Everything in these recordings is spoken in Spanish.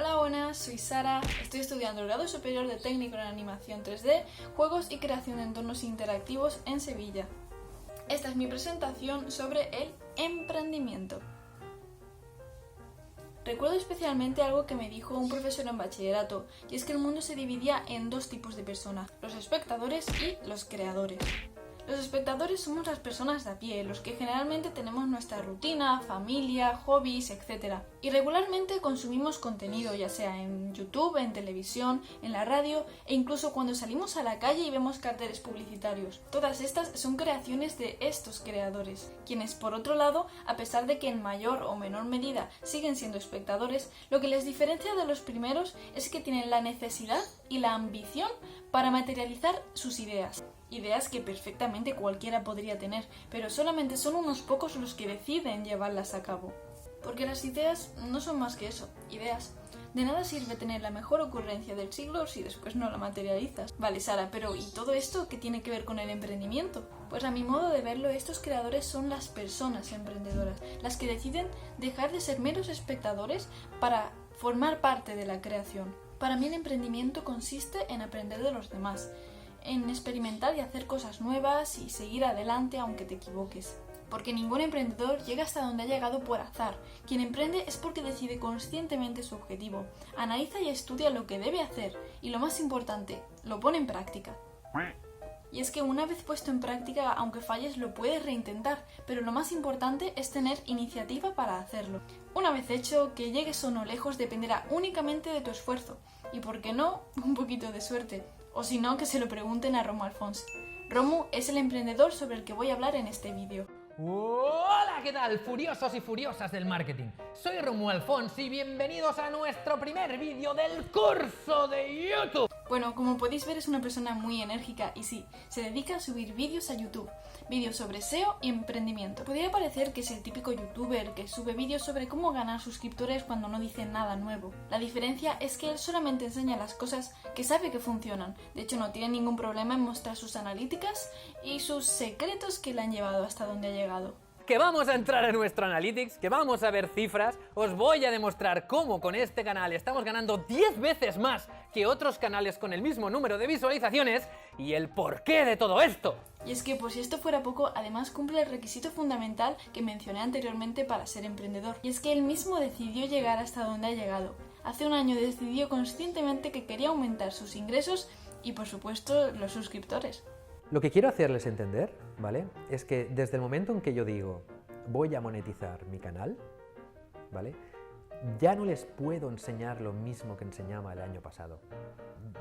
Hola, buenas, soy Sara, estoy estudiando el grado superior de técnico en animación 3D, juegos y creación de entornos interactivos en Sevilla. Esta es mi presentación sobre el emprendimiento. Recuerdo especialmente algo que me dijo un profesor en bachillerato, y es que el mundo se dividía en dos tipos de personas, los espectadores y los creadores. Los espectadores somos las personas de a pie, los que generalmente tenemos nuestra rutina, familia, hobbies, etc. Y regularmente consumimos contenido, ya sea en YouTube, en televisión, en la radio e incluso cuando salimos a la calle y vemos carteles publicitarios. Todas estas son creaciones de estos creadores, quienes por otro lado, a pesar de que en mayor o menor medida siguen siendo espectadores, lo que les diferencia de los primeros es que tienen la necesidad y la ambición para materializar sus ideas. Ideas que perfectamente cualquiera podría tener, pero solamente son unos pocos los que deciden llevarlas a cabo. Porque las ideas no son más que eso, ideas. De nada sirve tener la mejor ocurrencia del siglo si después no la materializas. Vale, Sara, pero ¿y todo esto qué tiene que ver con el emprendimiento? Pues a mi modo de verlo, estos creadores son las personas emprendedoras, las que deciden dejar de ser meros espectadores para formar parte de la creación. Para mí el emprendimiento consiste en aprender de los demás, en experimentar y hacer cosas nuevas y seguir adelante aunque te equivoques. Porque ningún emprendedor llega hasta donde ha llegado por azar. Quien emprende es porque decide conscientemente su objetivo, analiza y estudia lo que debe hacer y, lo más importante, lo pone en práctica. Y es que una vez puesto en práctica, aunque falles, lo puedes reintentar, pero lo más importante es tener iniciativa para hacerlo. Una vez hecho, que llegues o no lejos dependerá únicamente de tu esfuerzo y, por qué no, un poquito de suerte. O si no, que se lo pregunten a Romu Alfons. Romu es el emprendedor sobre el que voy a hablar en este vídeo. Hola, ¿qué tal, furiosos y furiosas del marketing? Soy Romu Alfons y bienvenidos a nuestro primer vídeo del curso de YouTube. Bueno, como podéis ver, es una persona muy enérgica y sí, se dedica a subir vídeos a YouTube, vídeos sobre SEO y emprendimiento. Podría parecer que es el típico youtuber que sube vídeos sobre cómo ganar suscriptores cuando no dice nada nuevo. La diferencia es que él solamente enseña las cosas que sabe que funcionan. De hecho, no tiene ningún problema en mostrar sus analíticas y sus secretos que le han llevado hasta donde ha llegado. Que vamos a entrar en nuestro Analytics, que vamos a ver cifras, os voy a demostrar cómo con este canal estamos ganando 10 veces más que otros canales con el mismo número de visualizaciones y el porqué de todo esto. Y es que, por si esto fuera poco, además cumple el requisito fundamental que mencioné anteriormente para ser emprendedor. Y es que él mismo decidió llegar hasta donde ha llegado. Hace un año decidió conscientemente que quería aumentar sus ingresos y, por supuesto, los suscriptores. Lo que quiero hacerles entender, ¿vale? Es que desde el momento en que yo digo voy a monetizar mi canal, ¿vale? Ya no les puedo enseñar lo mismo que enseñaba el año pasado.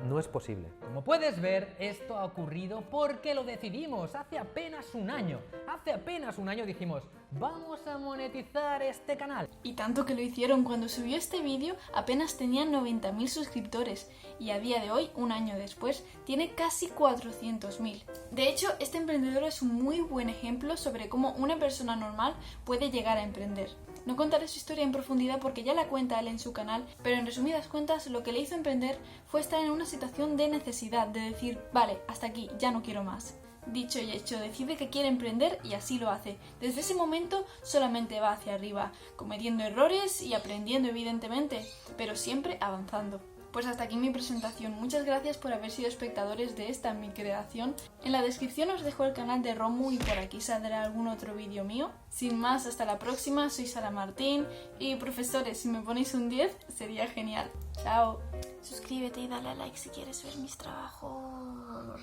No es posible. Como puedes ver, esto ha ocurrido porque lo decidimos hace apenas un año. Hace apenas un año dijimos, vamos a monetizar este canal. Y tanto que lo hicieron. Cuando subió este vídeo apenas tenía 90.000 suscriptores y a día de hoy, un año después, tiene casi 400.000. De hecho, este emprendedor es un muy buen ejemplo sobre cómo una persona normal puede llegar a emprender. No contaré su historia en profundidad porque ya la cuenta él en su canal, pero en resumidas cuentas lo que le hizo emprender fue estar en una situación de necesidad, de decir, vale, hasta aquí, ya no quiero más. Dicho y hecho, decide que quiere emprender y así lo hace. Desde ese momento solamente va hacia arriba, cometiendo errores y aprendiendo evidentemente, pero siempre avanzando. Pues hasta aquí mi presentación. Muchas gracias por haber sido espectadores de esta mi creación. En la descripción os dejo el canal de Romu y por aquí saldrá algún otro vídeo mío. Sin más, hasta la próxima. Soy Sara Martín y, profesores, si me ponéis un 10 sería genial. Chao. Suscríbete y dale a like si quieres ver mis trabajos.